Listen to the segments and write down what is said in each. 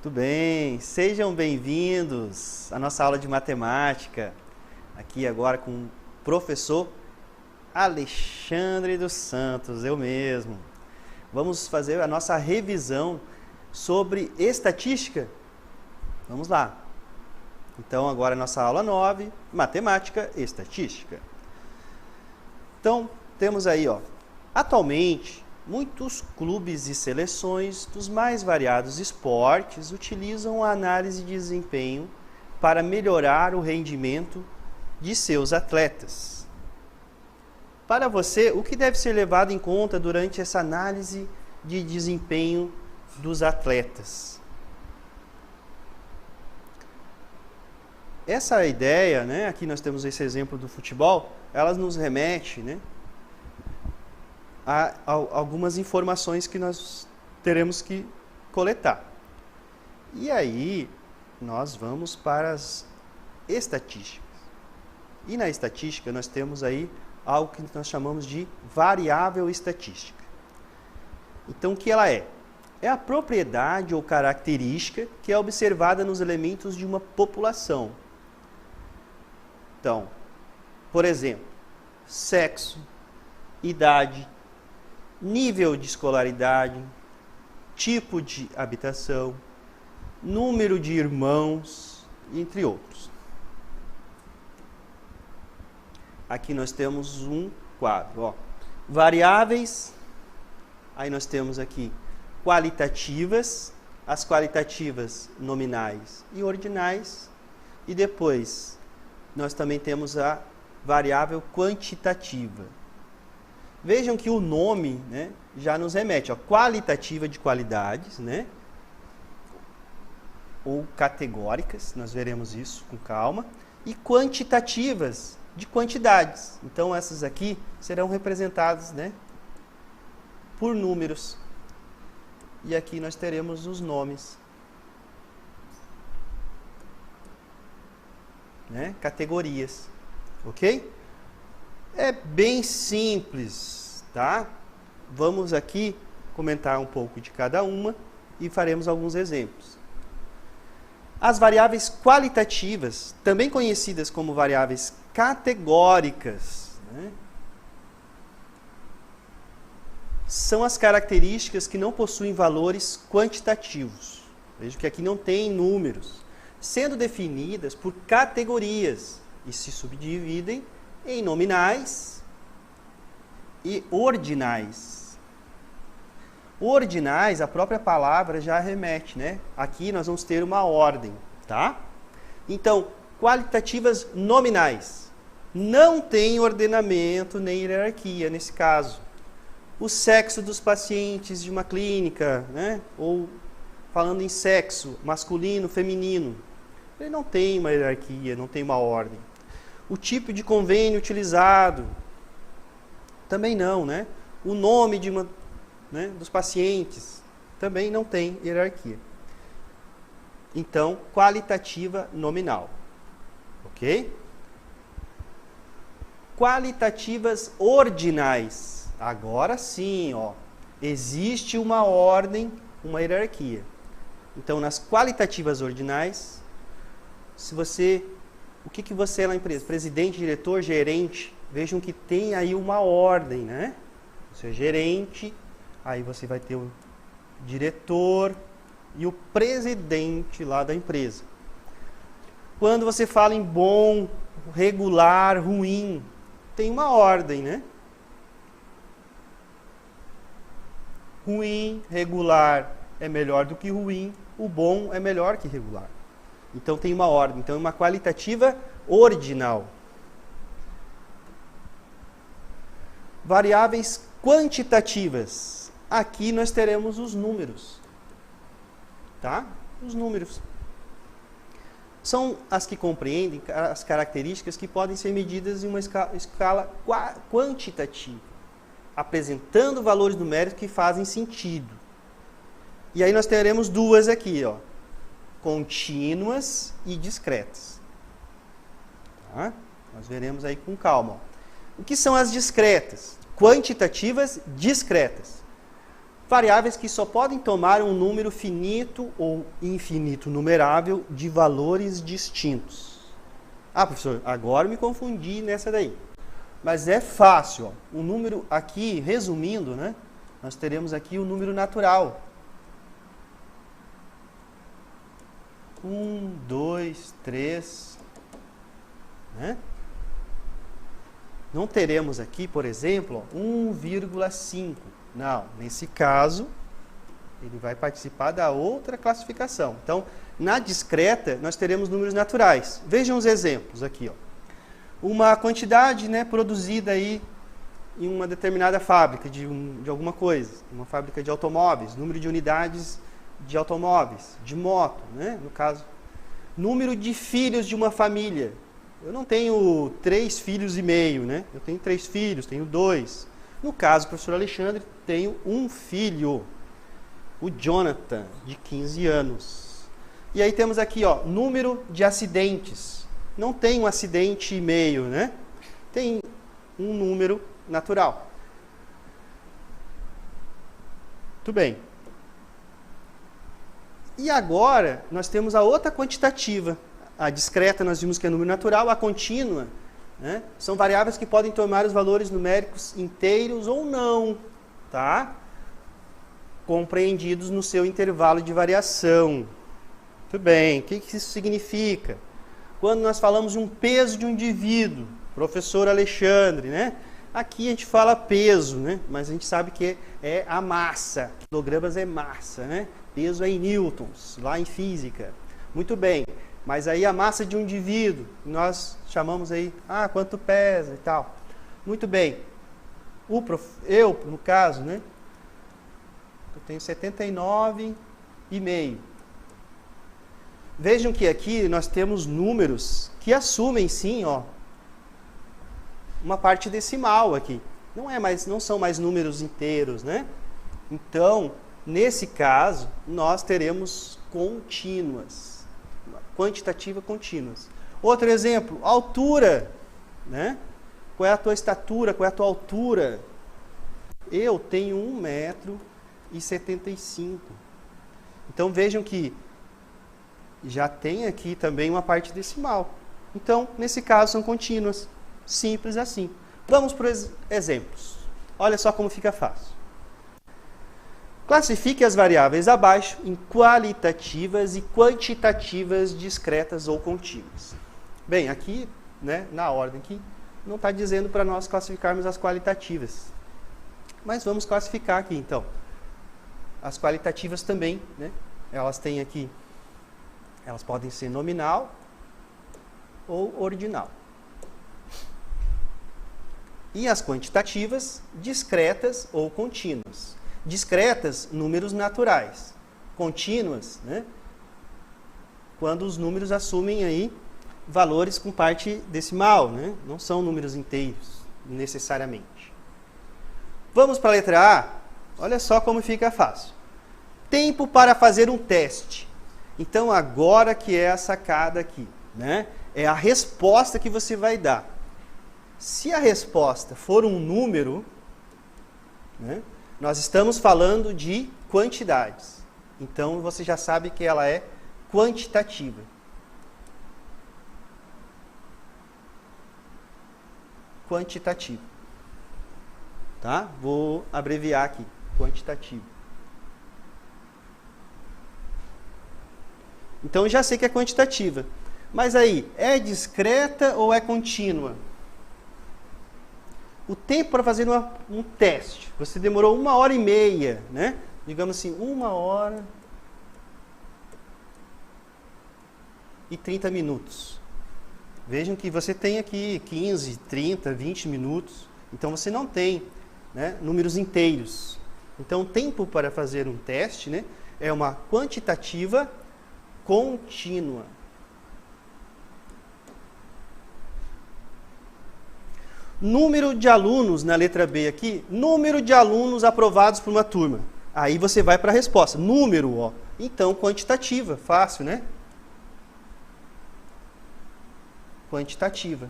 Tudo bem, sejam bem-vindos à nossa aula de matemática, aqui agora com o professor Alexandre dos Santos, eu mesmo. Vamos fazer a nossa revisão sobre estatística. Vamos lá. Então, agora a nossa aula 9, matemática e estatística. Então, temos aí, atualmente, muitos clubes e seleções dos mais variados esportes utilizam a análise de desempenho para melhorar o rendimento de seus atletas. Para você, o que deve ser levado em conta durante essa análise de desempenho dos atletas? Essa ideia, aqui nós temos esse exemplo do futebol, ela nos remete, a algumas informações que nós teremos que coletar. E aí, nós vamos para as estatísticas. E na estatística, nós temos aí algo que nós chamamos de variável estatística. Então, o que ela é? É a propriedade ou característica que é observada nos elementos de uma população. Então, por exemplo, sexo, idade, nível de escolaridade, tipo de habitação, número de irmãos, entre outros. Aqui nós temos um quadro, variáveis, aí nós temos aqui qualitativas, as qualitativas nominais e ordinais, e depois nós também temos a variável quantitativa. Vejam que o nome já nos remete, qualitativa de qualidades, ou categóricas, nós veremos isso com calma, e quantitativas de quantidades. Então, essas aqui serão representadas por números. E aqui nós teremos os nomes. Categorias. Ok? É bem simples, tá? Vamos aqui comentar um pouco de cada uma e faremos alguns exemplos. As variáveis qualitativas, também conhecidas como variáveis categóricas, são as características que não possuem valores quantitativos. Veja que aqui não tem números, sendo definidas por categorias e se subdividem em nominais e ordinais. Ordinais, a própria palavra já remete, Aqui nós vamos ter uma ordem, tá? Então, qualitativas nominais. Não tem ordenamento nem hierarquia nesse caso. O sexo dos pacientes de uma clínica, ou falando em sexo, masculino, feminino, ele não tem uma hierarquia, não tem uma ordem. O tipo de convênio utilizado, também não, O nome de dos pacientes, também não tem hierarquia. Então, qualitativa nominal, ok? Qualitativas ordinais, agora sim, existe uma ordem, uma hierarquia. Então, nas qualitativas ordinais, o que você é na empresa? Presidente, diretor, gerente. Vejam que tem aí uma ordem, Você é gerente, aí você vai ter o diretor e o presidente lá da empresa. Quando você fala em bom, regular, ruim, tem uma ordem, Ruim, regular é melhor do que ruim, o bom é melhor que regular. Então, tem uma ordem. Então, é uma qualitativa ordinal. Variáveis quantitativas. Aqui nós teremos os números. Tá? Os números. São as que compreendem as características que podem ser medidas em uma escala quantitativa, apresentando valores numéricos que fazem sentido. E aí nós teremos duas aqui, contínuas e discretas. Tá? Nós veremos aí com calma. O que são as discretas? Quantitativas discretas. Variáveis que só podem tomar um número finito ou infinito numerável de valores distintos. Ah, professor, agora eu me confundi nessa daí. Mas é fácil. Ó. O número aqui, resumindo, né? Nós teremos aqui o número natural. 1, 2, 3. Né? Não teremos aqui, por exemplo, 1,5. Não, nesse caso, ele vai participar da outra classificação. Então, na discreta, nós teremos números naturais. Vejam os exemplos aqui. Ó. Uma quantidade, né, produzida aí em uma determinada fábrica de alguma coisa. Uma fábrica de automóveis, número de unidades de automóveis, de moto, né, no caso. Número de filhos de uma família. Eu não tenho 3 filhos e meio, né? Eu tenho 3 filhos, tenho 2. No caso do professor Alexandre, tenho um filho, o Jonathan, de 15 anos. E aí temos aqui, ó, número de acidentes. Não tem um acidente e meio, né? Tem um número natural. Muito bem. E agora, nós temos a outra quantitativa. A discreta nós vimos que é número natural, a contínua, né? São variáveis que podem tomar os valores numéricos inteiros ou não, tá? Compreendidos no seu intervalo de variação. Muito bem, o que isso significa? Quando nós falamos de um peso de um indivíduo, professor Alexandre, né? Aqui a gente fala peso, né? Mas a gente sabe que é a massa, quilogramas é massa, né? Peso é em newtons, lá em física. Muito bem. Mas aí a massa de um indivíduo, nós chamamos aí, quanto pesa e tal. Muito bem. Eu, no caso, né? Eu tenho 79,5. Vejam que aqui nós temos números que assumem sim, ó, uma parte decimal aqui. Não são mais números inteiros, né? Então, nesse caso, nós teremos contínuas. Quantitativa contínuas. Outro exemplo, altura, né? Qual é a tua estatura, qual é a tua altura? Eu tenho 1,75 m. Então vejam que já tem aqui também uma parte decimal. Então, nesse caso, são contínuas. Simples assim. Vamos para os exemplos. Olha só como fica fácil. Classifique as variáveis abaixo em qualitativas e quantitativas discretas ou contínuas. Bem, aqui, né, na ordem aqui, não está dizendo para nós classificarmos as qualitativas. Mas vamos classificar aqui, então. As qualitativas também, né, elas têm aqui, elas podem ser nominal ou ordinal. E as quantitativas, discretas ou contínuas. Discretas, números naturais. Contínuas, né? Quando os números assumem aí valores com parte decimal, né? Não são números inteiros, necessariamente. Vamos para a letra A? Olha só como fica fácil. Tempo para fazer um teste. Então, agora que é a sacada aqui, né? É a resposta que você vai dar. Se a resposta for um número, né? Nós estamos falando de quantidades. Então, você já sabe que ela é quantitativa. Quantitativa. Tá? Vou abreviar aqui. Quantitativa. Então, já sei que é quantitativa. Mas aí, é discreta ou é contínua? O tempo para fazer um teste. Você demorou 1h30, né? Digamos assim, 1h30. Vejam que você tem aqui 15, 30, 20 minutos. Então, você não tem, né, números inteiros. Então, o tempo para fazer um teste, né, é uma quantitativa contínua. Número de alunos, na letra B aqui, número de alunos aprovados por uma turma. Aí você vai para a resposta. Número, ó. Então, quantitativa. Fácil, né? Quantitativa.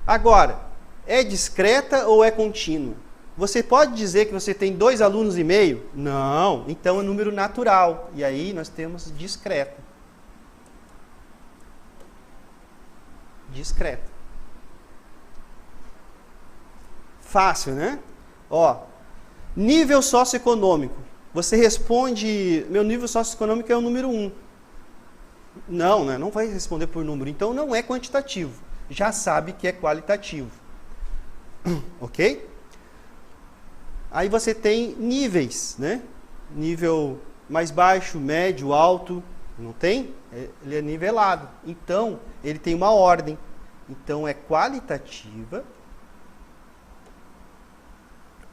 Agora, é discreta ou é contínua? Você pode dizer que você tem 2 alunos e meio? Não, então é número natural. E aí nós temos discreto. Discreto. Fácil, né? Ó, nível socioeconômico. Você responde, meu nível socioeconômico é o número 1. Não, né? Não vai responder por número. Então não é quantitativo. Já sabe que é qualitativo. Ok? Aí você tem níveis, né? Nível mais baixo, médio, alto. Não tem? Ele é nivelado. Então, ele tem uma ordem. Então, é qualitativa,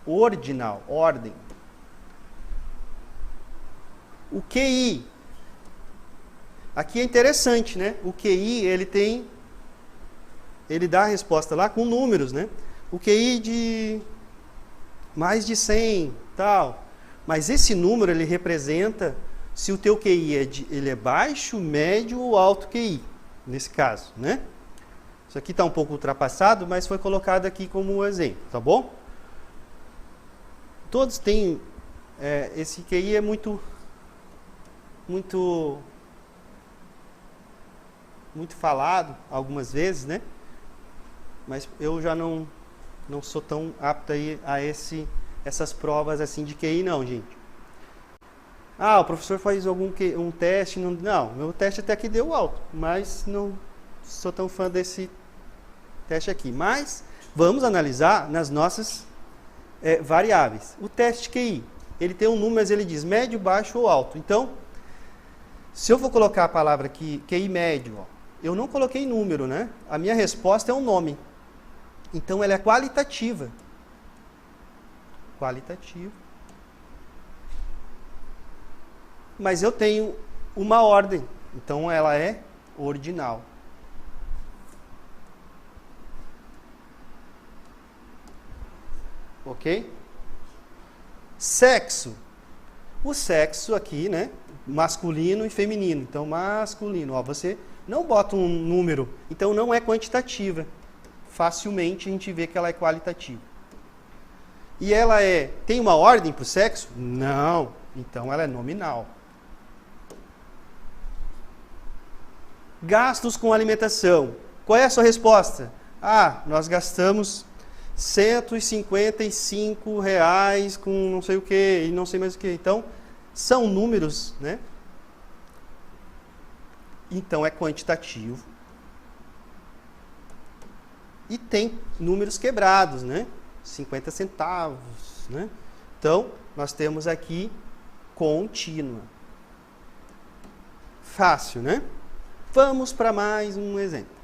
ordinal, ordem. O QI. Aqui é interessante, né? O QI, ele dá a resposta lá com números, né? O QI de mais de 100, tal. Mas esse número, ele representa se o teu QI ele é baixo, médio ou alto QI, nesse caso, né? Isso aqui está um pouco ultrapassado, mas foi colocado aqui como um exemplo, tá bom? Todos têm, esse QI é muito falado algumas vezes, né? Mas eu já não sou tão apto aí a essas provas assim de QI, não, gente. Ah, o professor faz um teste. Não, meu teste até aqui deu alto, mas não sou tão fã desse teste aqui. Mas vamos analisar nas nossas variáveis. O teste QI, ele tem um número, mas ele diz médio, baixo ou alto. Então, se eu for colocar a palavra aqui, QI médio, ó, eu não coloquei número, né? A minha resposta é um nome. Então, ela é qualitativa. Qualitativa. Mas eu tenho uma ordem. Então, ela é ordinal. Ok? Sexo. O sexo aqui, né? Masculino e feminino. Então, masculino. Ó, você não bota um número. Então, não é quantitativa. Facilmente a gente vê que ela é qualitativa. E ela tem uma ordem para o sexo? Não. Então, ela é nominal. Gastos com alimentação. Qual é a sua resposta? Ah, nós gastamos R$155 com não sei o que e não sei mais o que. Então, são números, né? Então, é quantitativo. E tem números quebrados, né? 50 centavos, né? Então, nós temos aqui contínua. Fácil, né? Vamos para mais um exemplo.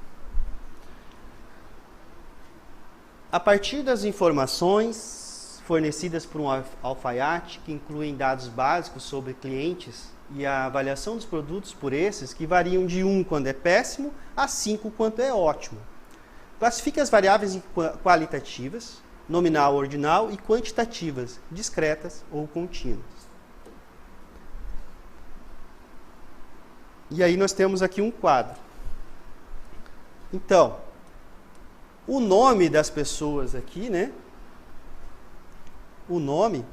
A partir das informações fornecidas por um alfaiate, que incluem dados básicos sobre clientes e a avaliação dos produtos por esses, que variam de 1 quando é péssimo a 5 quando é ótimo. Classifique as variáveis em qualitativas, nominal, ordinal, e quantitativas, discretas ou contínuas. E aí nós temos aqui um quadro. Então, o nome das pessoas aqui, né? O nome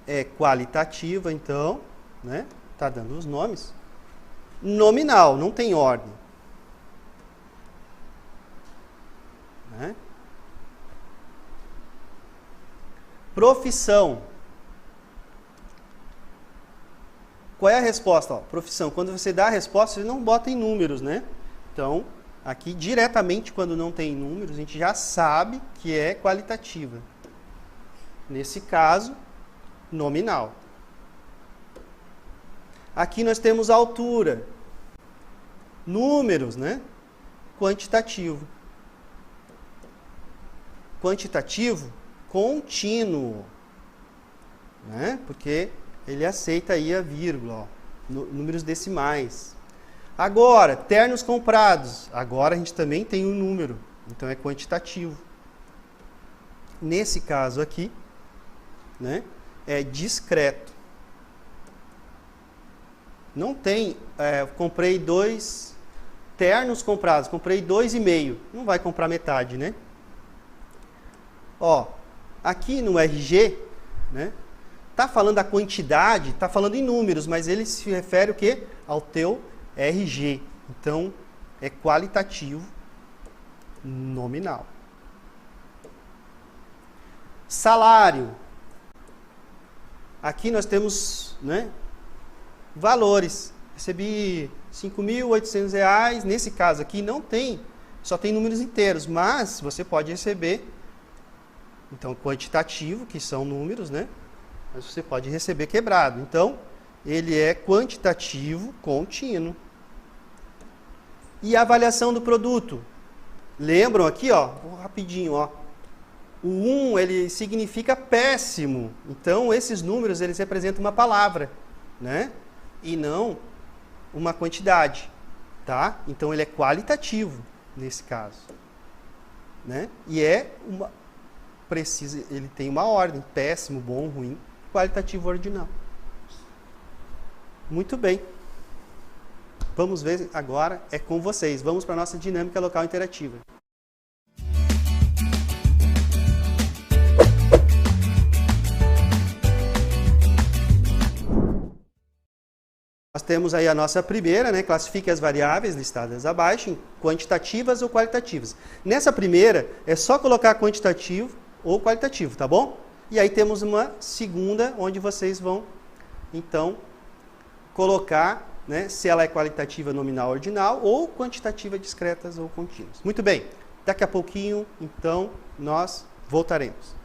é qualitativa, então, né? Tá dando os nomes. Nominal, não tem ordem. Né? Profissão. Qual é a resposta? Ó, profissão. Quando você dá a resposta, você não bota em números, né? Então, aqui diretamente, quando não tem números, a gente já sabe que é qualitativa. Nesse caso, nominal. Aqui nós temos altura. Números, né? Quantitativo. Quantitativo, contínuo. Né? Porque ele aceita aí a vírgula, ó, números decimais. Agora, ternos comprados. Agora a gente também tem um número. Então é quantitativo. Nesse caso aqui, né, é discreto. Não tem, comprei 2 ternos comprados, comprei 2,5. Não vai comprar metade, né? Ó, aqui no RG, né? Tá falando da quantidade, tá falando em números, mas ele se refere o quê? Ao teu RG. Então, é qualitativo nominal. Salário. Aqui nós temos, né, valores. Recebi R$5.800. Nesse caso aqui não tem, só tem números inteiros, mas você pode receber, então, quantitativo, que são números, né? Mas você pode receber quebrado. Então, ele é quantitativo contínuo. E a avaliação do produto. Lembram aqui, ó, rapidinho, ó. O 1, ele significa péssimo. Então, esses números, eles representam uma palavra, né? E não uma quantidade, tá? Então, ele é qualitativo nesse caso, né? E ele tem uma ordem: péssimo, bom, ruim, qualitativo, ordinal. Muito bem. Vamos ver agora, é com vocês. Vamos para a nossa dinâmica local interativa. Nós temos aí a nossa primeira, né? Classifique as variáveis listadas abaixo em quantitativas ou qualitativas. Nessa primeira, é só colocar quantitativo ou qualitativo, tá bom? E aí temos uma segunda, onde vocês vão, então, colocar, né, se ela é qualitativa, nominal, ordinal, ou quantitativa, discretas ou contínuas. Muito bem, daqui a pouquinho, então, nós voltaremos.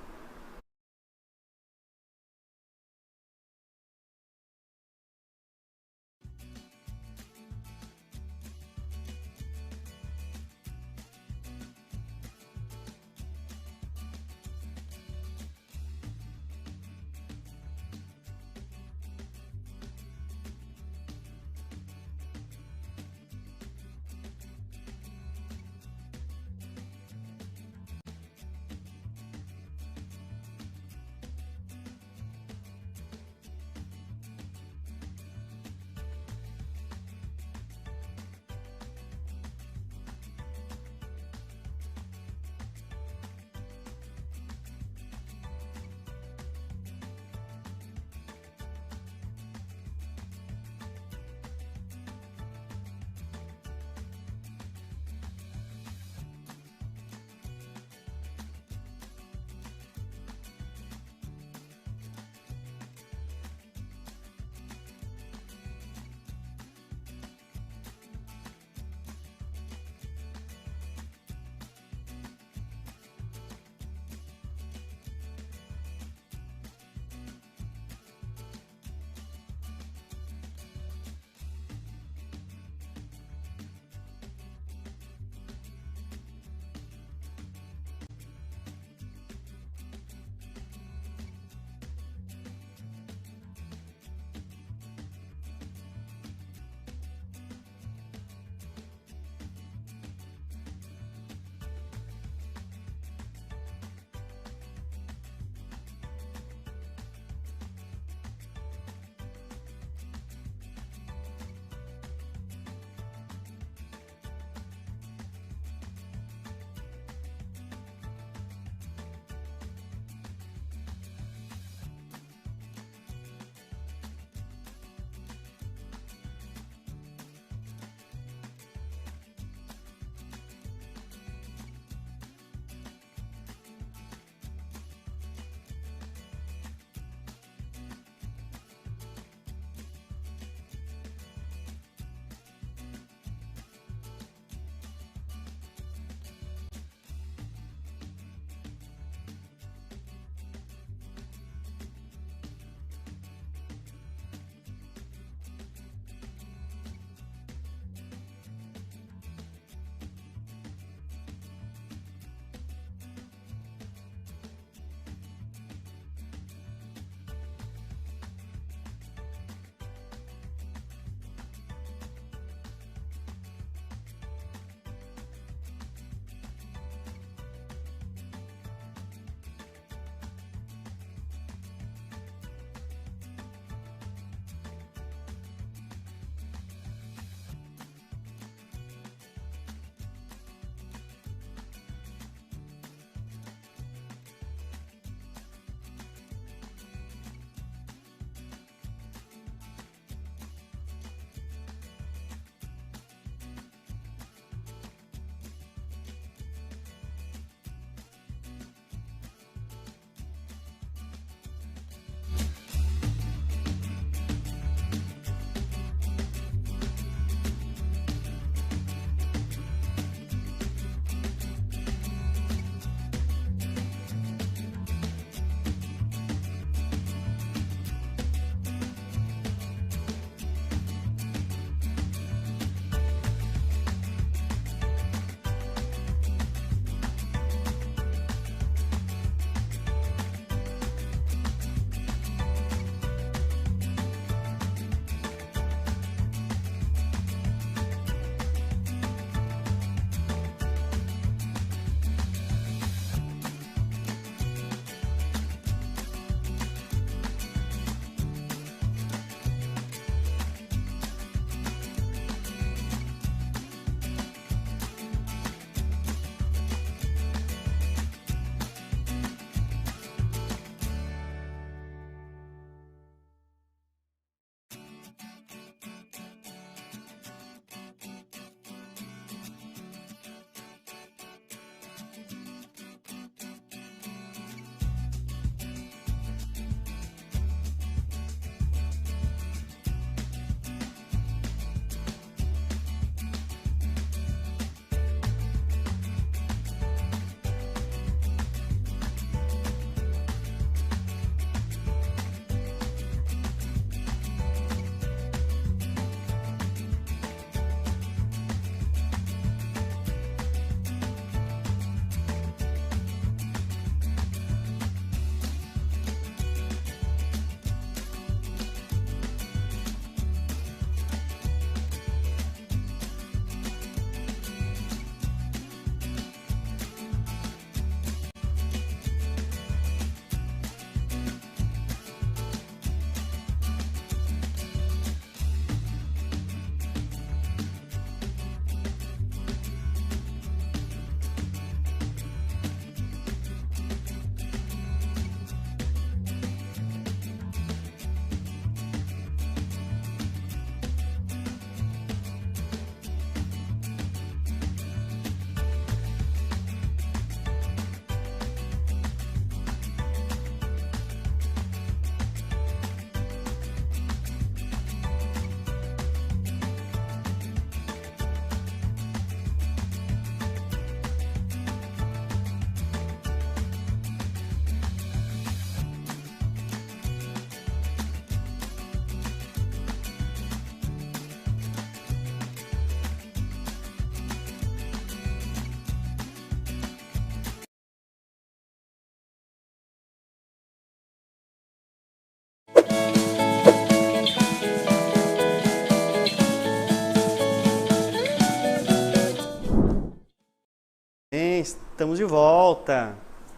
estamos de volta.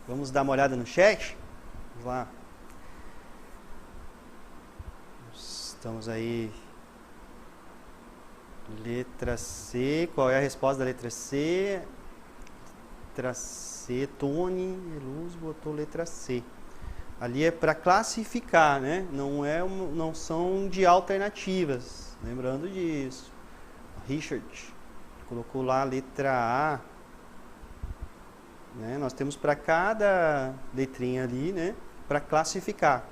Vamos dar uma olhada no chat? Vamos lá. Estamos aí. Letra C. Qual é a resposta da letra C? Letra C. Tony Luz botou letra C. Ali é para classificar, né? Não são de alternativas. Lembrando disso. Richard colocou lá a letra A. Né? Nós temos para cada letrinha ali, né? Para classificar.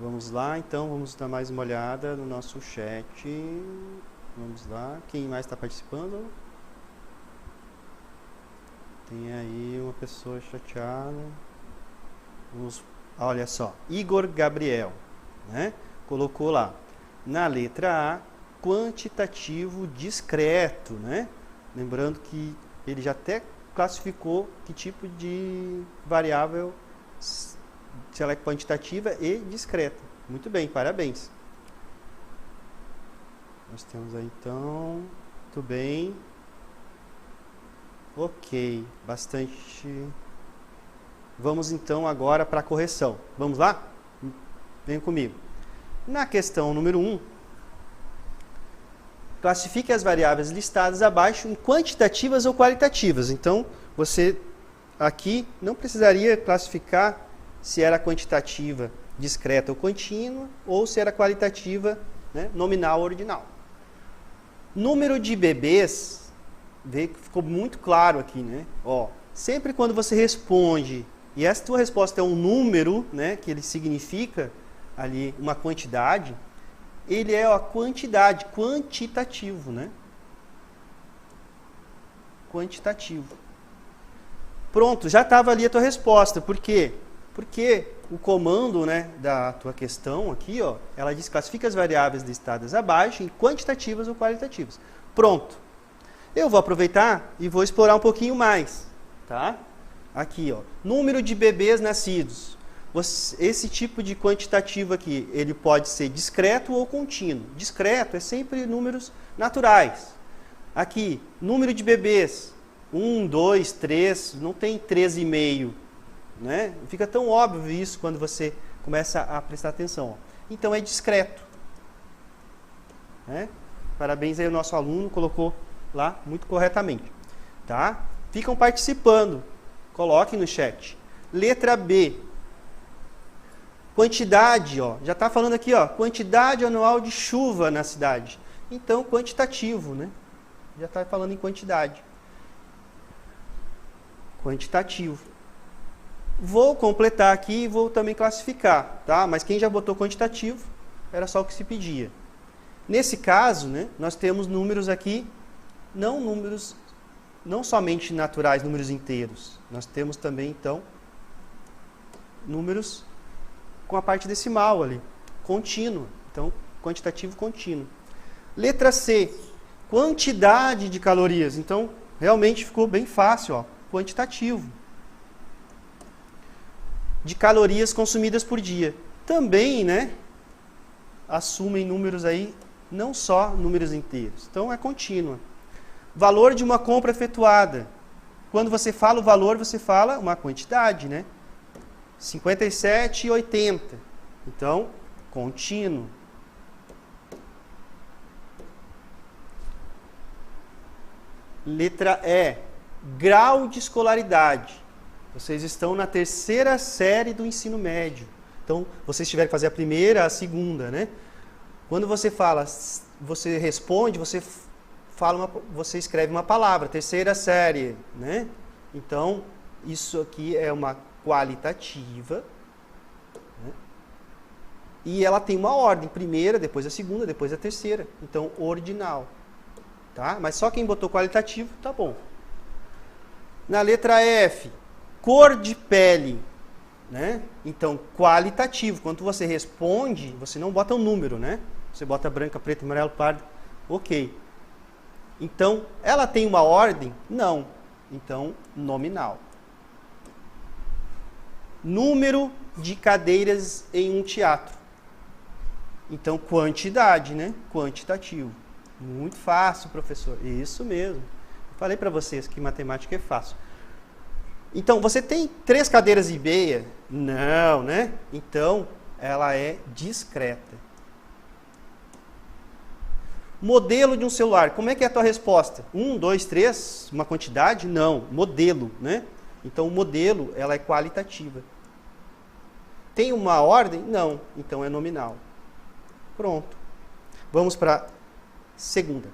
Vamos lá, então, vamos dar mais uma olhada no nosso chat. Vamos lá. Quem mais está participando? Tem aí uma pessoa chateada. Olha só, Igor Gabriel, né? Colocou lá, na letra A, quantitativo discreto, né? Lembrando que ele já até classificou que tipo de variável, se ela é quantitativa e discreta. Muito bem, parabéns. Nós temos aí então, muito bem. Ok, bastante. Vamos então agora para a correção. Vamos lá? Vem comigo. Na questão número 1, classifique as variáveis listadas abaixo em quantitativas ou qualitativas. Então, você aqui não precisaria classificar se era quantitativa discreta ou contínua, ou se era qualitativa, né, nominal ou ordinal. Número de bebês, vê que ficou muito claro aqui, né? Ó, sempre quando você responde, e essa tua resposta é um número, né, que ele significa ali uma quantidade, ele é a quantidade, quantitativo, né? Quantitativo. Pronto, já estava ali a tua resposta. Por quê? Porque o comando, né, da tua questão aqui, ó, ela diz classifica as variáveis listadas abaixo em quantitativas ou qualitativas. Pronto. Eu vou aproveitar e vou explorar um pouquinho mais, tá? Aqui, ó, número de bebês nascidos. Esse tipo de quantitativo aqui, ele pode ser discreto ou contínuo. Discreto é sempre números naturais. Aqui, número de bebês, 1, 2, 3, não tem 3,5. Né? Fica tão óbvio isso quando você começa a prestar atenção. Ó. Então é discreto. Né? Parabéns aí ao nosso aluno, colocou lá muito corretamente. Tá? Ficam participando. Coloquem no chat. Letra B. Quantidade, ó, já está falando aqui, ó, quantidade anual de chuva na cidade. Então, quantitativo, né? Já está falando em quantidade. Quantitativo. Vou completar aqui e vou também classificar, tá? Mas quem já botou quantitativo, era só o que se pedia. Nesse caso, né, nós temos números aqui, não somente naturais, números inteiros. Nós temos também, então, números com a parte decimal ali, contínuo. Então, quantitativo contínuo. Letra C, quantidade de calorias. Então, realmente ficou bem fácil, ó, quantitativo. De calorias consumidas por dia. Também, né, assumem números aí, não só números inteiros. Então, é contínua. Valor de uma compra efetuada. Quando você fala o valor, você fala uma quantidade, né? 57,80. Então, contínuo. Letra E. Grau de escolaridade. Vocês estão na 3ª série do ensino médio. Então, vocês tiverem que fazer a primeira, a segunda, né? Quando você fala, você responde, você escreve uma palavra, 3ª série, né? Então, isso aqui é uma qualitativa, né? E ela tem uma ordem, primeira, depois a segunda, depois a terceira. Então, ordinal. Tá? Mas só quem botou qualitativo, tá bom. Na letra F, cor de pele. Né? Então, qualitativo. Quando você responde, você não bota um número, né? Você bota branca, preto, amarelo, pardo. Ok. Então, ela tem uma ordem? Não. Então, nominal. Número de cadeiras em um teatro. Então, quantidade, né? Quantitativo. Muito fácil, professor. Isso mesmo. Falei para vocês que matemática é fácil. Então, você tem 3 cadeiras e meia? Não, né? Então, ela é discreta. Modelo de um celular. Como é que é a tua resposta? 1, 2, 3, uma quantidade? Não, modelo, né? Então, o modelo, ela é qualitativa. Tem uma ordem? Não, então é nominal. Pronto. Vamos para a segunda.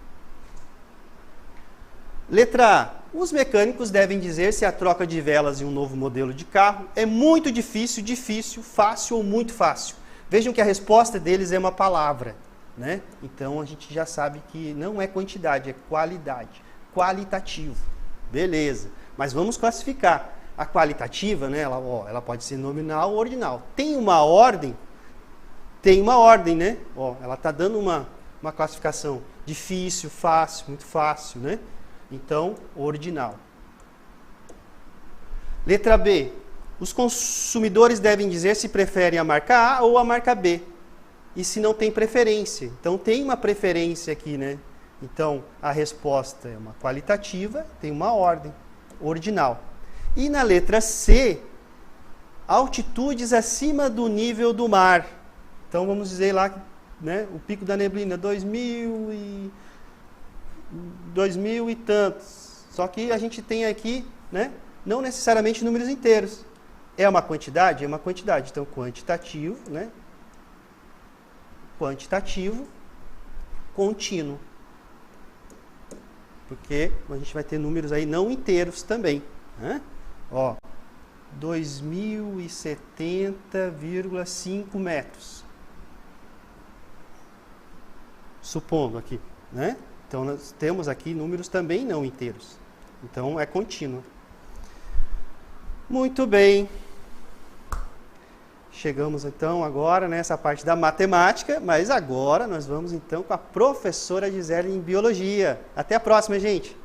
Letra A. Os mecânicos devem dizer se a troca de velas em um novo modelo de carro é muito difícil, difícil, fácil ou muito fácil. Vejam que a resposta deles é uma palavra, né? Então a gente já sabe que não é quantidade, é qualidade. Qualitativo. Beleza. Mas vamos classificar. A qualitativa, né? Ela pode ser nominal ou ordinal. Tem uma ordem? Tem uma ordem, né? Ela está dando uma classificação. Difícil, fácil, muito fácil, né? Então, ordinal. Letra B. Os consumidores devem dizer se preferem a marca A ou a marca B. E se não tem preferência. Então, tem uma preferência aqui, né? Então, a resposta é uma qualitativa, tem uma ordem, ordinal. E na letra C, altitudes acima do nível do mar. Então, vamos dizer lá, né? O pico da neblina, 2000 e tantos. Só que a gente tem aqui, né, não necessariamente números inteiros. É uma quantidade? É uma quantidade. Então, quantitativo, né? Quantitativo, contínuo. Porque a gente vai ter números aí não inteiros também, né? 2070,5 metros. Supondo aqui, né? Então, nós temos aqui números também não inteiros. Então, é contínuo. Muito bem. Chegamos, então, agora nessa parte da matemática, mas agora nós vamos, então, com a professora Gisele em Biologia. Até a próxima, gente!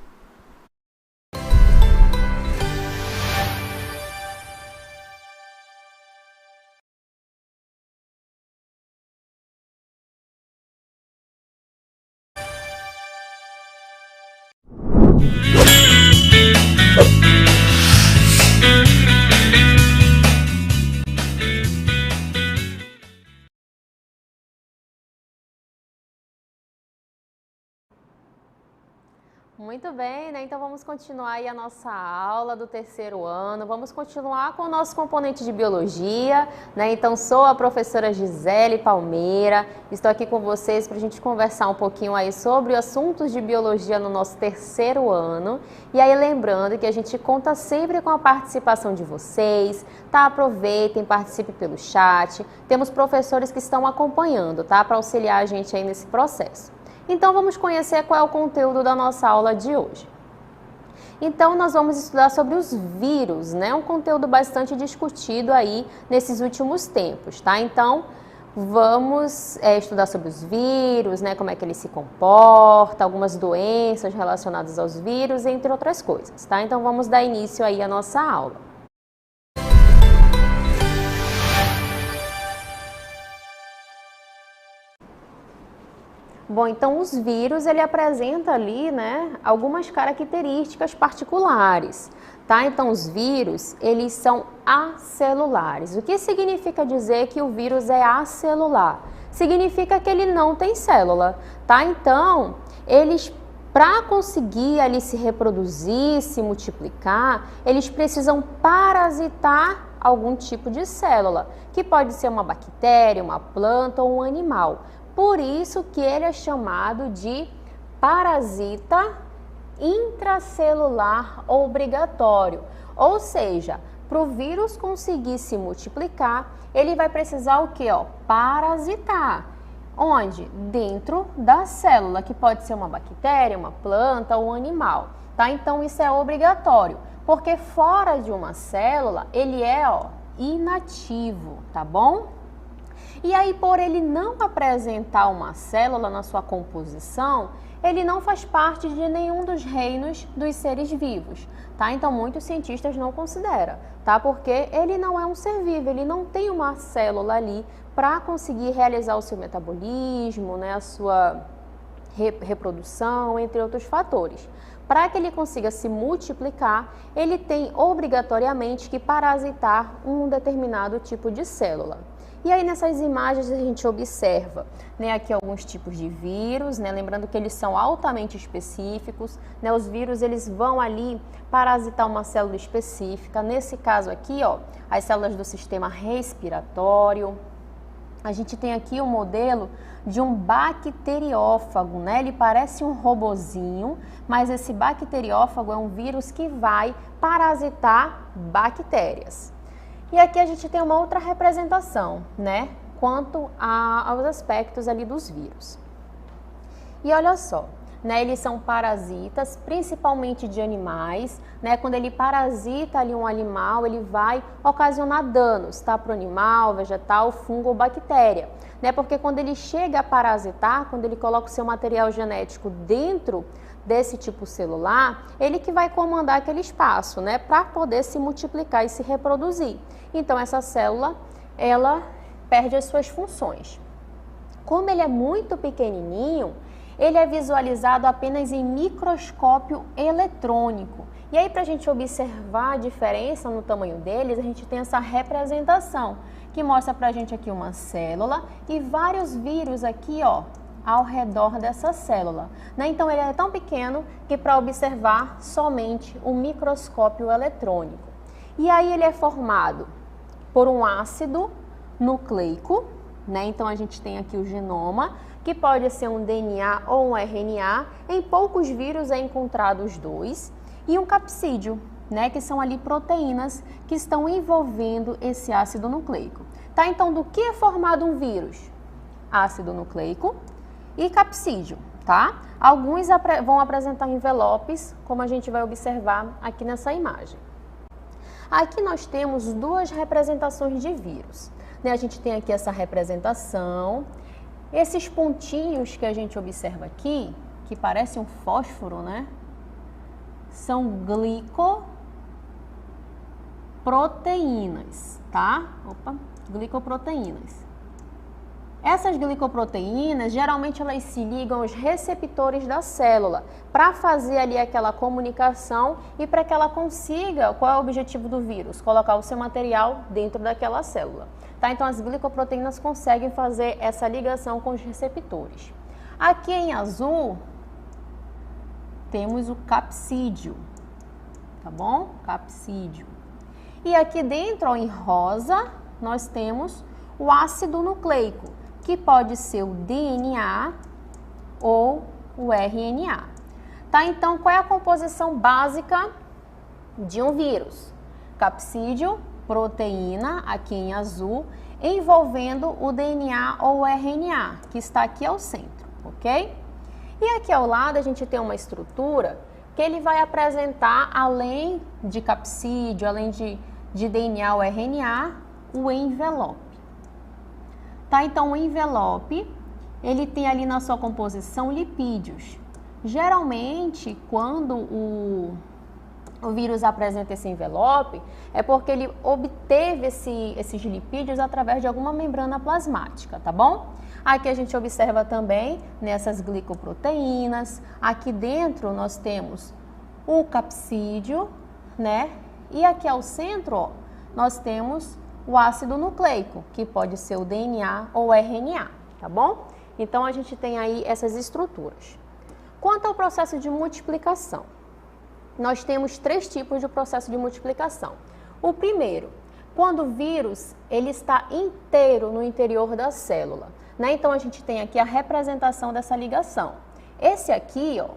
Muito bem, né? Então vamos continuar aí a nossa aula do 3º ano, vamos continuar com o nosso componente de biologia, né? Então sou a professora Gisele Palmeira, estou aqui com vocês para a gente conversar um pouquinho aí sobre assuntos de biologia no nosso 3º ano. E aí lembrando que a gente conta sempre com a participação de vocês, tá? Aproveitem, participem pelo chat, temos professores que estão acompanhando, tá? Para auxiliar a gente aí nesse processo. Então, vamos conhecer qual é o conteúdo da nossa aula de hoje. Então, nós vamos estudar sobre os vírus, né? Um conteúdo bastante discutido aí nesses últimos tempos, tá? Então, vamos estudar sobre os vírus, né? Como é que ele se comporta, algumas doenças relacionadas aos vírus, entre outras coisas, tá? Então, vamos dar início aí à nossa aula. Bom, então os vírus, ele apresenta ali, né, algumas características particulares, tá? Então os vírus, eles são acelulares. O que significa dizer que o vírus é acelular? Significa que ele não tem célula, tá? Então, eles, para conseguir ali se reproduzir, se multiplicar, eles precisam parasitar algum tipo de célula, que pode ser uma bactéria, uma planta ou um animal. Por isso que ele é chamado de parasita intracelular obrigatório. Ou seja, para o vírus conseguir se multiplicar, ele vai precisar o quê? Parasitar. Onde? Dentro da célula, que pode ser uma bactéria, uma planta ou um animal. Tá? Então isso é obrigatório, porque fora de uma célula, ele é inativo, tá bom? E aí, por ele não apresentar uma célula na sua composição, ele não faz parte de nenhum dos reinos dos seres vivos, tá? Então, muitos cientistas não consideram, tá? Porque ele não é um ser vivo, ele não tem uma célula ali para conseguir realizar o seu metabolismo, né? A sua reprodução, entre outros fatores. para que ele consiga se multiplicar, ele tem obrigatoriamente que parasitar um determinado tipo de célula. E aí nessas imagens a gente observa, né, aqui alguns tipos de vírus, né, lembrando que eles são altamente específicos, né, os vírus eles vão ali parasitar uma célula específica, nesse caso aqui, ó, as células do sistema respiratório. A gente tem aqui o modelo de um bacteriófago, né? Ele parece um robozinho, mas esse bacteriófago é um vírus que vai parasitar bactérias. E aqui a gente tem uma outra representação, né? Quanto aos aspectos ali dos vírus. E olha só, né? Eles são parasitas, principalmente de animais, né? Quando ele parasita ali um animal, ele vai ocasionar danos, tá? Para o animal, vegetal, fungo ou bactéria, né? Porque quando ele chega a parasitar, quando ele coloca o seu material genético dentro desse tipo celular, ele que vai comandar aquele espaço, né? Para poder se multiplicar e se reproduzir. Então essa célula, ela perde as suas funções. Como ele é muito pequenininho, ele é visualizado apenas em microscópio eletrônico. E aí, para a gente observar a diferença no tamanho deles, a gente tem essa representação, que mostra para a gente aqui uma célula e vários vírus aqui, ó, ao redor dessa célula, né? Então, ele é tão pequeno que para observar somente o microscópio eletrônico. E aí, ele é formado por um ácido nucleico, né? Então, a gente tem aqui o genoma, que pode ser um DNA ou um RNA. Em poucos vírus é encontrado os dois. E um capsídeo, né? Que são ali proteínas que estão envolvendo esse ácido nucleico. Tá? Então, do que é formado um vírus? Ácido nucleico e capsídeo, tá? Alguns vão apresentar envelopes, como a gente vai observar aqui nessa imagem. Aqui nós temos duas representações de vírus, né? A gente tem aqui essa representação. Esses pontinhos que a gente observa aqui, que parecem um fósforo, né? São glicoproteínas, tá? Opa, glicoproteínas. Essas glicoproteínas, geralmente elas se ligam aos receptores da célula para fazer ali aquela comunicação e para que ela consiga, qual é o objetivo do vírus? Colocar o seu material dentro daquela célula. Tá? Então, as glicoproteínas conseguem fazer essa ligação com os receptores. Aqui em azul, temos o capsídeo, tá bom? Capsídeo. E aqui dentro, ó, em rosa, nós temos o ácido nucleico, que pode ser o DNA ou o RNA. Tá? Então, qual é a composição básica de um vírus? Capsídeo, proteína, aqui em azul, envolvendo o DNA ou o RNA, que está aqui ao centro, ok? E aqui ao lado a gente tem uma estrutura que ele vai apresentar, além de capsídeo, além de DNA ou RNA, o envelope. Tá? Então, o envelope, ele tem ali na sua composição lipídios. Geralmente, quando o vírus apresenta esse envelope, é porque ele obteve esses lipídios através de alguma membrana plasmática, tá bom? Aqui a gente observa também nessas glicoproteínas. Aqui dentro nós temos o capsídeo, né? E aqui ao centro, ó, nós temos o ácido nucleico, que pode ser o DNA ou RNA, tá bom? Então a gente tem aí essas estruturas. Quanto ao processo de multiplicação, nós temos 3 tipos de processo de multiplicação. O primeiro, quando o vírus ele está inteiro no interior da célula, né? Então a gente tem aqui a representação dessa ligação. Esse aqui, ó,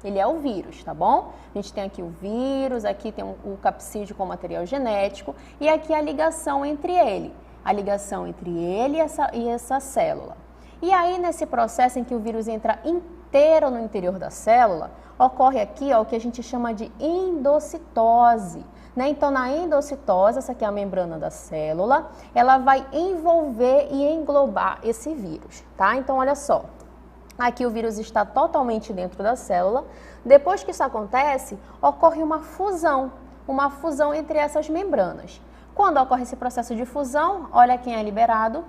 ele é o vírus, tá bom? A gente tem aqui o vírus, aqui tem o capsídeo com material genético e aqui a ligação entre ele. A ligação entre ele e essa célula. E aí, nesse processo em que o vírus entra inteiro no interior da célula, ocorre aqui, ó, o que a gente chama de endocitose. Né? Então, na endocitose, essa aqui é a membrana da célula, ela vai envolver e englobar esse vírus, tá? Então, olha só. Aqui o vírus está totalmente dentro da célula. Depois que isso acontece, ocorre uma fusão entre essas membranas. Quando ocorre esse processo de fusão, olha quem é liberado,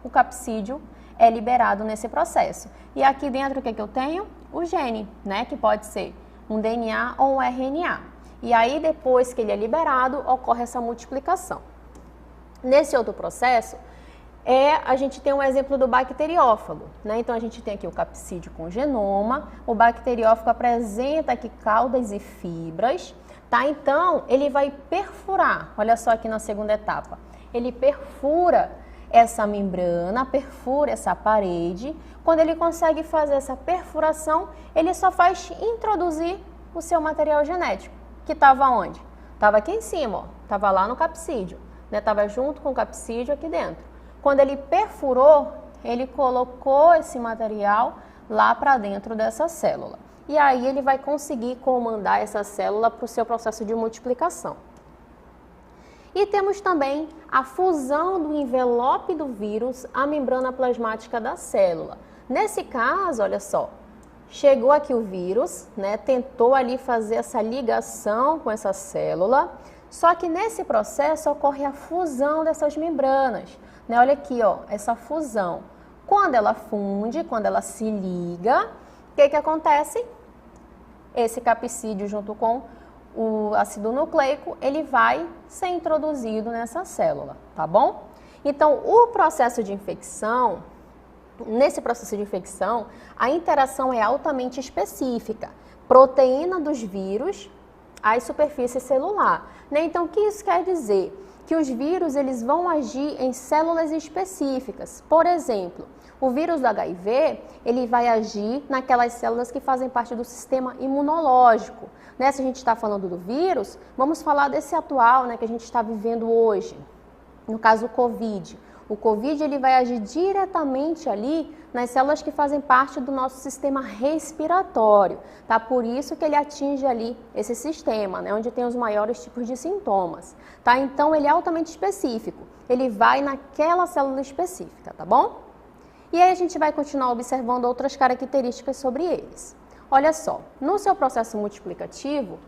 o capsídeo é liberado nesse processo. E aqui dentro o que eu tenho? O gene, né? Que pode ser um DNA ou um RNA. E aí, depois que ele é liberado, ocorre essa multiplicação. Nesse outro processo, a gente tem um exemplo do bacteriófago, né? Então, a gente tem aqui o capsídeo com genoma, o bacteriófago apresenta aqui caudas e fibras, tá? Então, ele vai perfurar, olha só aqui na segunda etapa, ele perfura essa membrana, perfura essa parede. Quando ele consegue fazer essa perfuração, ele só faz introduzir o seu material genético, que estava onde? Estava aqui em cima, ó, estava lá no capsídeo, né? Estava junto com o capsídeo aqui dentro. Quando ele perfurou, ele colocou esse material lá para dentro dessa célula. E aí ele vai conseguir comandar essa célula para o seu processo de multiplicação. E temos também a fusão do envelope do vírus à membrana plasmática da célula. Nesse caso, olha só, chegou aqui o vírus, né, tentou ali fazer essa ligação com essa célula, só que nesse processo ocorre a fusão dessas membranas, né? Olha aqui, ó, essa fusão. Quando ela funde, quando ela se liga, o que acontece? Esse capsídeo junto com o ácido nucleico, ele vai ser introduzido nessa célula, tá bom? Então, o processo de infecção, nesse processo de infecção, a interação é altamente específica. Proteína dos vírus à superfície celular, né? Então, o que isso quer dizer? Que os vírus eles vão agir em células específicas. Por exemplo, o vírus do HIV, ele vai agir naquelas células que fazem parte do sistema imunológico. Né? Se a gente está falando do vírus, vamos falar desse atual, né, que a gente está vivendo hoje. No caso do Covid. O Covid ele vai agir diretamente ali nas células que fazem parte do nosso sistema respiratório. Tá? Por isso que ele atinge ali esse sistema, né, onde tem os maiores tipos de sintomas. Tá? Então, ele é altamente específico. Ele vai naquela célula específica, tá bom? E aí a gente vai continuar observando outras características sobre eles. Olha só, no seu processo multiplicativo,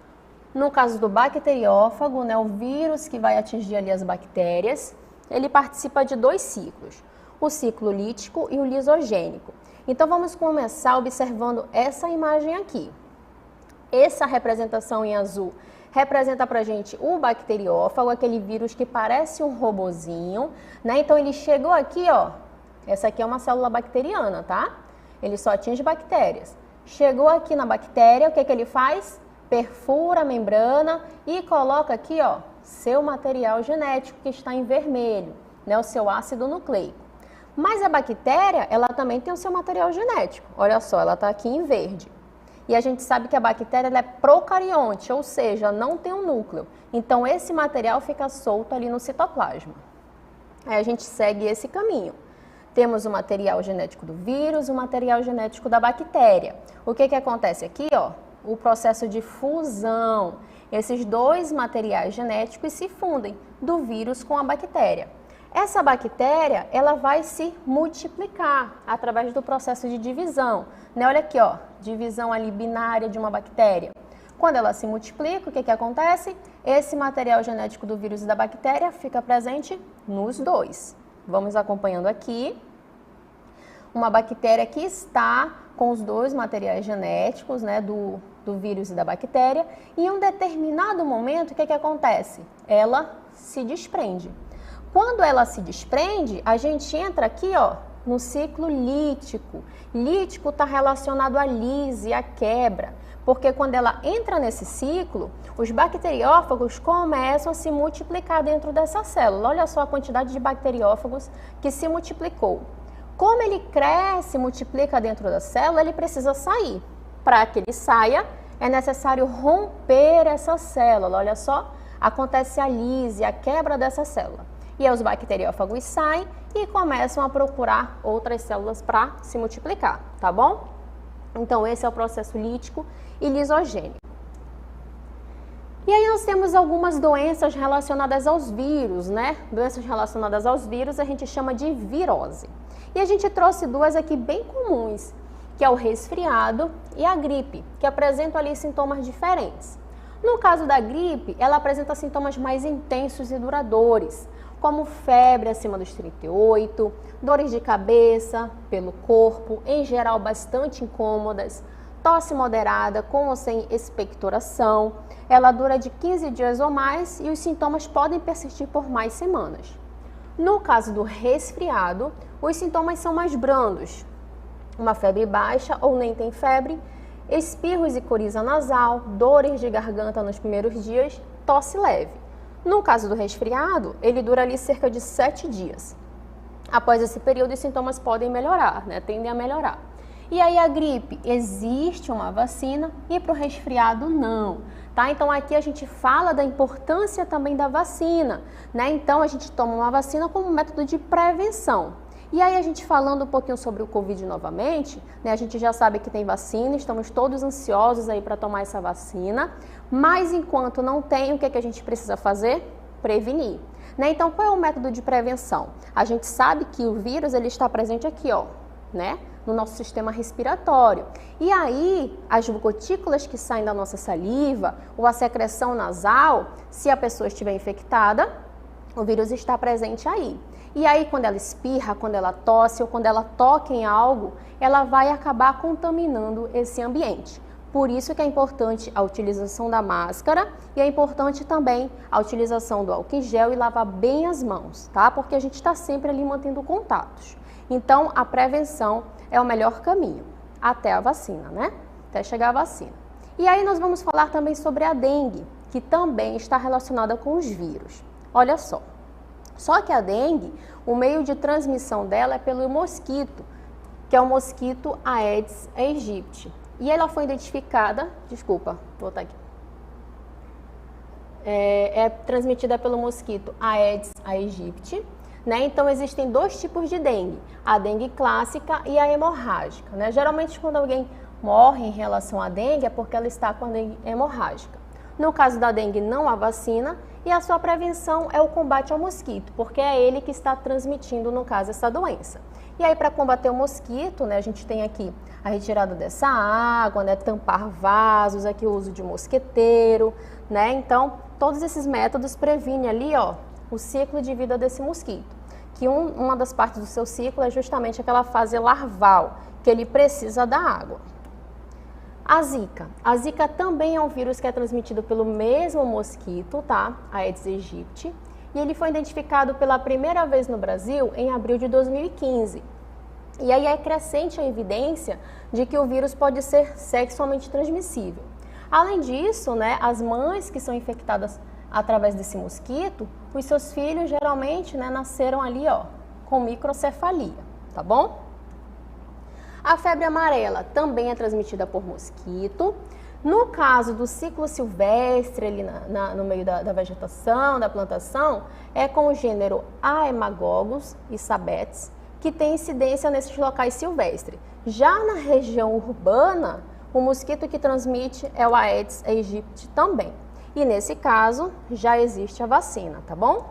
no caso do bacteriófago, né, o vírus que vai atingir ali as bactérias, ele participa de 2 ciclos, o ciclo lítico e o lisogênico. Então, vamos começar observando essa imagem aqui. Essa representação em azul representa pra gente o bacteriófago, aquele vírus que parece um robozinho, né? Então, ele chegou aqui, ó, essa aqui é uma célula bacteriana, tá? Ele só atinge bactérias. Chegou aqui na bactéria, o que que ele faz? Perfura a membrana e coloca aqui, ó, seu material genético que está em vermelho, né, o seu ácido nucleico. Mas a bactéria, ela também tem o seu material genético. Olha só, ela está aqui em verde. E a gente sabe que a bactéria ela é procarionte, ou seja, não tem um núcleo. Então, esse material fica solto ali no citoplasma. Aí a gente segue esse caminho. Temos o material genético do vírus, o material genético da bactéria. O que acontece aqui, ó? O processo de fusão. Esses 2 materiais genéticos se fundem, do vírus com a bactéria. Essa bactéria, ela vai se multiplicar através do processo de divisão. Né? Olha aqui, ó, divisão ali binária de uma bactéria. Quando ela se multiplica, o que acontece? Esse material genético do vírus e da bactéria fica presente nos 2. Vamos acompanhando aqui. Uma bactéria que está com os 2 materiais genéticos, né, do vírus e da bactéria, e em um determinado momento, o que acontece? Ela se desprende. Quando ela se desprende, a gente entra aqui, ó, no ciclo lítico. Lítico está relacionado à lise, à quebra, porque quando ela entra nesse ciclo, os bacteriófagos começam a se multiplicar dentro dessa célula. Olha só a quantidade de bacteriófagos que se multiplicou. Como ele cresce e multiplica dentro da célula, ele precisa sair. Para que ele saia, é necessário romper essa célula. Olha só, acontece a lise, a quebra dessa célula. E aí os bacteriófagos saem e começam a procurar outras células para se multiplicar, tá bom? Então, esse é o processo lítico e lisogênico. E aí nós temos algumas doenças relacionadas aos vírus, né? Doenças relacionadas aos vírus a gente chama de virose. E a gente trouxe 2 aqui bem comuns, que é o resfriado e a gripe, que apresentam ali sintomas diferentes. No caso da gripe, ela apresenta sintomas mais intensos e duradouros, como febre acima dos 38, dores de cabeça, pelo corpo, em geral bastante incômodas, tosse moderada com ou sem expectoração, ela dura de 15 dias ou mais e os sintomas podem persistir por mais semanas. No caso do resfriado, os sintomas são mais brandos, uma febre baixa ou nem tem febre, espirros e coriza nasal, dores de garganta nos primeiros dias, tosse leve. No caso do resfriado, ele dura ali cerca de 7 dias. Após esse período, os sintomas podem melhorar, tendem a melhorar. E aí a gripe, existe uma vacina e para o resfriado não, tá? Então aqui a gente fala da importância também da vacina, Então a gente toma uma vacina como método de prevenção. E aí a gente falando um pouquinho sobre o Covid novamente, A gente já sabe que tem vacina, estamos todos ansiosos aí para tomar essa vacina, mas enquanto não tem, o que a gente precisa fazer? Prevenir. Então qual é o método de prevenção? A gente sabe que o vírus ele está presente aqui, no nosso sistema respiratório. E aí, as gotículas que saem da nossa saliva ou a secreção nasal, se a pessoa estiver infectada, o vírus está presente aí. E aí, quando ela espirra, quando ela tosse ou quando ela toca em algo, ela vai acabar contaminando esse ambiente. Por isso que é importante a utilização da máscara e é importante também a utilização do álcool em gel e lavar bem as mãos, tá? Porque a gente está sempre ali mantendo contatos. Então, a prevenção é o melhor caminho, até a vacina, Até chegar a vacina. E aí nós vamos falar também sobre a dengue, que também está relacionada com os vírus. Olha só. Só que a dengue, o meio de transmissão dela é pelo mosquito, que é o mosquito Aedes aegypti. E ela foi identificada, vou botar aqui. É transmitida pelo mosquito Aedes aegypti. Então, existem dois tipos de dengue, a dengue clássica e a hemorrágica. Geralmente, quando alguém morre em relação à dengue, é porque ela está com a dengue hemorrágica. No caso da dengue, não há vacina e a sua prevenção é o combate ao mosquito, porque é ele que está transmitindo, no caso, essa doença. E aí, para combater o mosquito, a gente tem aqui a retirada dessa água, tampar vasos, aqui o uso de mosqueteiro, Então, todos esses métodos previnem ali, o ciclo de vida desse mosquito, que uma das partes do seu ciclo é justamente aquela fase larval, que ele precisa da água. A Zika também é um vírus que é transmitido pelo mesmo mosquito, tá? Aedes aegypti, e ele foi identificado pela primeira vez no Brasil em abril de 2015. E aí é crescente a evidência de que o vírus pode ser sexualmente transmissível. Além disso, as mães que são infectadas através desse mosquito, os seus filhos geralmente nasceram ali com microcefalia, tá bom? A febre amarela também é transmitida por mosquito. No caso do ciclo silvestre, ali no meio da vegetação, da plantação, é com o gênero Haemagogos e Sabetes, que tem incidência nesses locais silvestres. Já na região urbana, o mosquito que transmite é o Aedes aegypti também. E nesse caso, já existe a vacina, tá bom?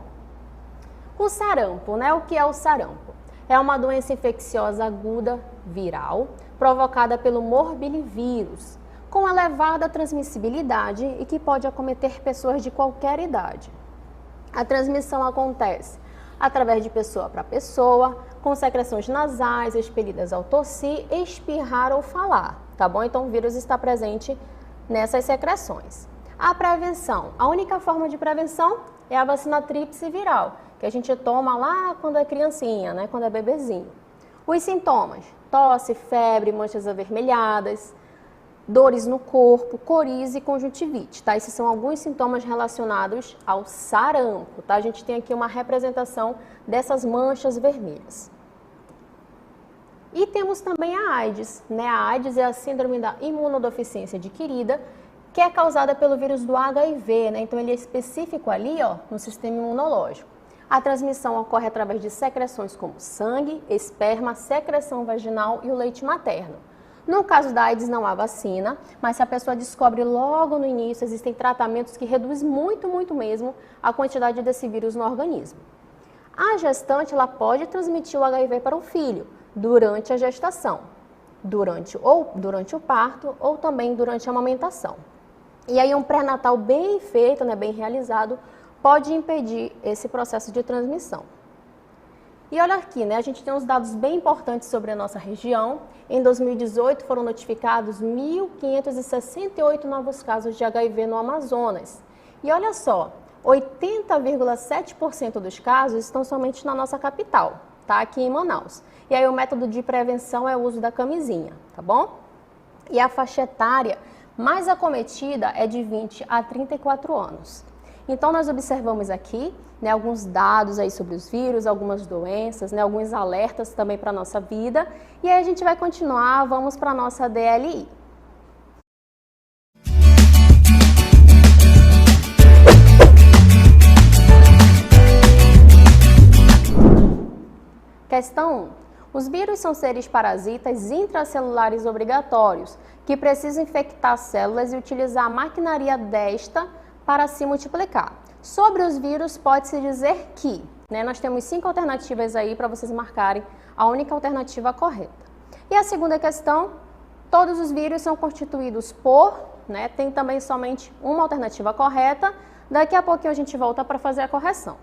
O sarampo, O que é o sarampo? É uma doença infecciosa aguda viral provocada pelo morbilivírus, com elevada transmissibilidade e que pode acometer pessoas de qualquer idade. A transmissão acontece através de pessoa para pessoa, com secreções nasais expelidas ao tossir, espirrar ou falar, tá bom? Então o vírus está presente nessas secreções. A prevenção. A única forma de prevenção é a vacina tríplice viral, que a gente toma lá quando é criancinha, quando é bebezinho. Os sintomas: tosse, febre, manchas avermelhadas, dores no corpo, coriza e conjuntivite, tá? Esses são alguns sintomas relacionados ao sarampo, tá? A gente tem aqui uma representação dessas manchas vermelhas. E temos também a AIDS, A AIDS é a síndrome da imunodeficiência adquirida, que é causada pelo vírus do HIV, Então ele é específico ali, no sistema imunológico. A transmissão ocorre através de secreções como sangue, esperma, secreção vaginal e o leite materno. No caso da AIDS não há vacina, mas se a pessoa descobre logo no início, existem tratamentos que reduzem muito mesmo a quantidade desse vírus no organismo. A gestante ela pode transmitir o HIV para o filho durante a gestação, durante o parto ou também durante a amamentação. E aí um pré-natal bem feito, bem realizado, pode impedir esse processo de transmissão. E olha aqui, né, a gente tem uns dados bem importantes sobre a nossa região. Em 2018 foram notificados 1.568 novos casos de HIV no Amazonas. E olha só, 80,7% dos casos estão somente na nossa capital, tá? Aqui em Manaus. E aí o método de prevenção é o uso da camisinha, tá bom? E a faixa etária mais acometida é de 20 a 34 anos. Então, nós observamos aqui, né, alguns dados aí sobre os vírus, algumas doenças, né, alguns alertas também para a nossa vida. E aí a gente vai continuar, vamos para a nossa DLI. Questão 1. Os vírus são seres parasitas intracelulares obrigatórios, que precisam infectar células e utilizar a maquinaria desta para se multiplicar. Sobre os vírus, pode-se dizer que, né, nós temos 5 alternativas aí para vocês marcarem a única alternativa correta. E a segunda questão, todos os vírus são constituídos por, né, tem também somente uma alternativa correta. Daqui a pouquinho a gente volta para fazer a correção.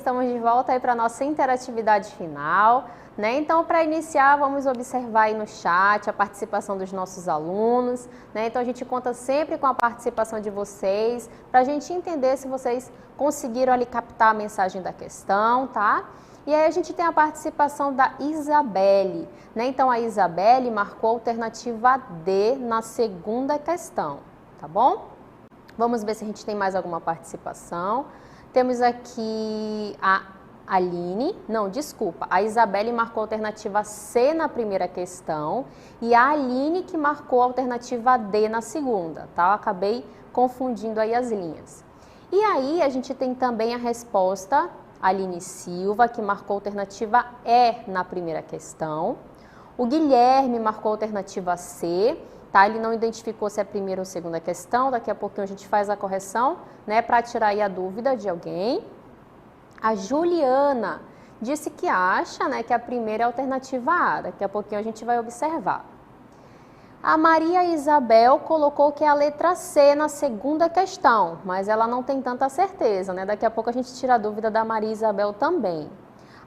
estamos de volta aí para a nossa interatividade final, né? Então, para iniciar, vamos observar aí no chat a participação dos nossos alunos, né? Então, a gente conta sempre com a participação de vocês, para a gente entender se vocês conseguiram ali captar a mensagem da questão, tá? E aí a gente tem a participação da Isabelle, né? Então, a Isabelle marcou a alternativa D na segunda questão, tá bom? Vamos ver se a gente tem mais alguma participação. Temos aqui a Aline, não, desculpa, a Isabelle marcou a alternativa C na primeira questão e a Aline que marcou a alternativa D na segunda, tá? Eu acabei confundindo aí as linhas. E aí a gente tem também a resposta, Aline Silva, que marcou a alternativa E na primeira questão. O Guilherme marcou a alternativa C, tá? Ele não identificou se é a primeira ou segunda questão, daqui a pouquinho a gente faz a correção, né, para tirar aí a dúvida de alguém. A Juliana disse que acha, né, que a primeira é a alternativa A, daqui a pouquinho a gente vai observar. A Maria Isabel colocou que é a letra C na segunda questão, mas ela não tem tanta certeza, né? Daqui a pouco a gente tira a dúvida da Maria Isabel também.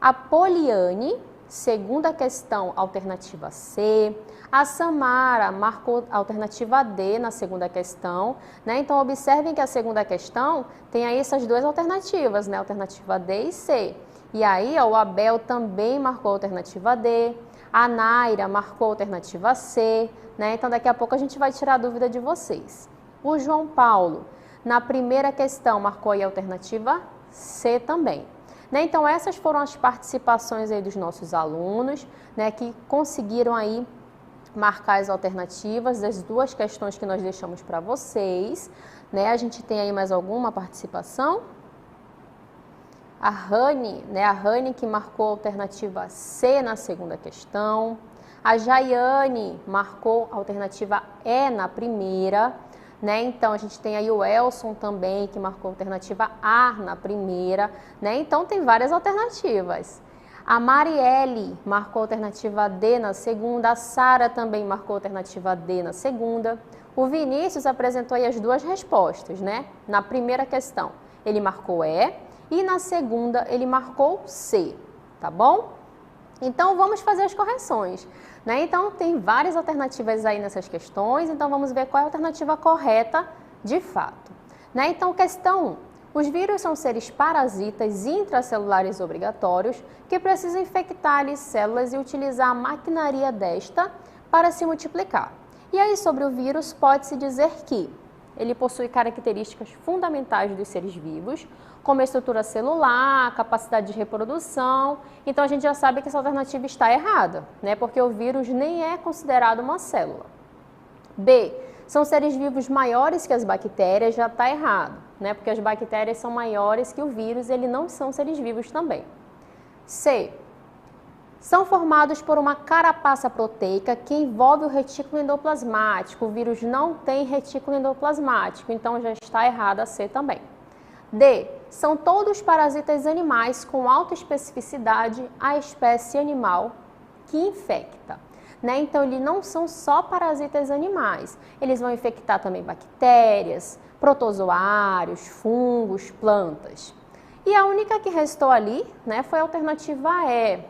A Poliane, segunda questão, alternativa C. A Samara marcou a alternativa D na segunda questão, né? Então, observem que a segunda questão tem aí essas duas alternativas, né? Alternativa D e C. E aí, ó, o Abel também marcou a alternativa D. A Naira marcou a alternativa C, né? Então, daqui a pouco a gente vai tirar a dúvida de vocês. O João Paulo, na primeira questão, marcou aí a alternativa C também. Né? Então, essas foram as participações aí dos nossos alunos, né, que conseguiram aí marcar as alternativas das duas questões que nós deixamos para vocês. Né? A gente tem aí mais alguma participação? A Rani, né, a Rani que marcou a alternativa C na segunda questão. A Jaiane marcou a alternativa E na primeira. Né? Então, a gente tem aí o Elson também, que marcou a alternativa A na primeira. Né? Então, tem várias alternativas. A Marielle marcou a alternativa D na segunda. A Sara também marcou a alternativa D na segunda. O Vinícius apresentou aí as duas respostas, né? Na primeira questão, ele marcou E. E na segunda, ele marcou C, tá bom? Então, vamos fazer as correções, né? Então, tem várias alternativas aí nessas questões, então vamos ver qual é a alternativa correta de fato. Né? Então, questão 1. Os vírus são seres parasitas intracelulares obrigatórios que precisam infectar as células e utilizar a maquinaria desta para se multiplicar. E aí, sobre o vírus, pode-se dizer que ele possui características fundamentais dos seres vivos, como a estrutura celular, capacidade de reprodução. Então, a gente já sabe que essa alternativa está errada, né? Porque o vírus nem é considerado uma célula. B. São seres vivos maiores que as bactérias, já está errado, né? Porque as bactérias são maiores que o vírus e eles não são seres vivos também. C. São formados por uma carapaça proteica que envolve o retículo endoplasmático. O vírus não tem retículo endoplasmático, então já está errado a C também. D. São todos parasitas animais com alta especificidade à espécie animal que infecta. Né? Então, eles não são só parasitas animais. Eles vão infectar também bactérias, protozoários, fungos, plantas. E a única que restou ali, né, foi a alternativa E.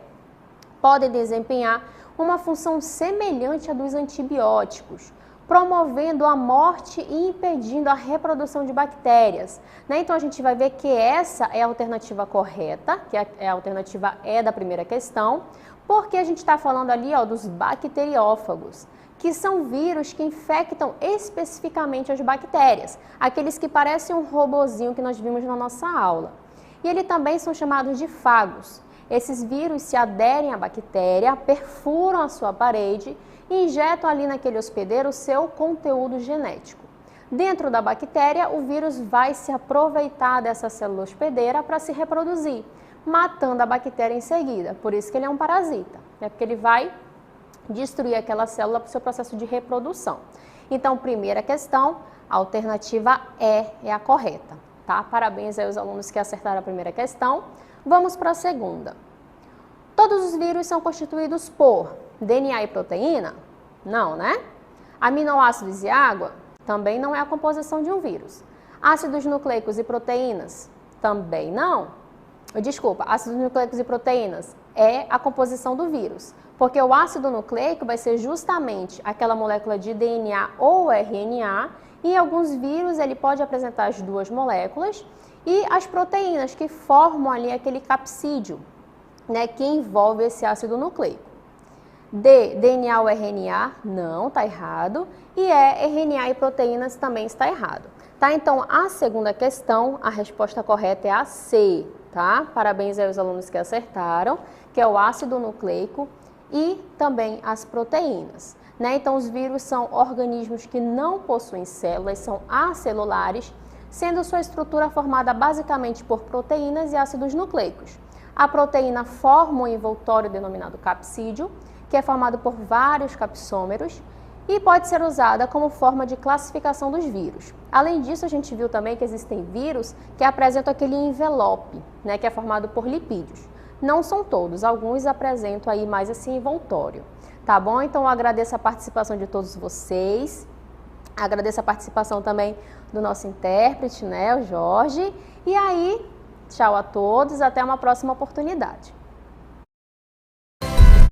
Podem desempenhar uma função semelhante à dos antibióticos, promovendo a morte e impedindo a reprodução de bactérias. Né? Então, a gente vai ver que essa é a alternativa correta, que é a alternativa E da primeira questão, porque a gente está falando ali, ó, dos bacteriófagos, que são vírus que infectam especificamente as bactérias, aqueles que parecem um robozinho que nós vimos na nossa aula. E eles também são chamados de fagos. Esses vírus se aderem à bactéria, perfuram a sua parede e injetam ali naquele hospedeiro o seu conteúdo genético. Dentro da bactéria, o vírus vai se aproveitar dessa célula hospedeira para se reproduzir, matando a bactéria em seguida. Por isso que ele é um parasita, né? Porque ele vai destruir aquela célula para o seu processo de reprodução. Então, primeira questão, a alternativa E é a correta, tá? Parabéns aí aos alunos que acertaram a primeira questão. Vamos para a segunda. Todos os vírus são constituídos por DNA e proteína? Não, né? Aminoácidos e água? Também não é a composição de um vírus. Ácidos nucleicos e proteínas? Também não. Desculpa, ácidos nucleicos e proteínas é a composição do vírus, porque o ácido nucleico vai ser justamente aquela molécula de DNA ou RNA, e em alguns vírus ele pode apresentar as duas moléculas, e as proteínas que formam ali aquele capsídeo, né, que envolve esse ácido nucleico. DNA ou RNA, não, está errado, e RNA e proteínas também está errado. Tá? Então, a segunda questão, a resposta correta é a C, tá? Parabéns aí aos alunos que acertaram, que é o ácido nucleico e também as proteínas. Né? Então, os vírus são organismos que não possuem células, são acelulares, sendo sua estrutura formada basicamente por proteínas e ácidos nucleicos. A proteína forma um envoltório denominado capsídeo, que é formado por vários capsômeros e pode ser usada como forma de classificação dos vírus. Além disso, a gente viu também que existem vírus que apresentam aquele envelope, né, que é formado por lipídios. Não são todos, alguns apresentam aí mais esse envoltório. Tá bom? Então, eu agradeço a participação de todos vocês. Agradeço a participação também do nosso intérprete, né, o Jorge. E aí, tchau a todos, até uma próxima oportunidade.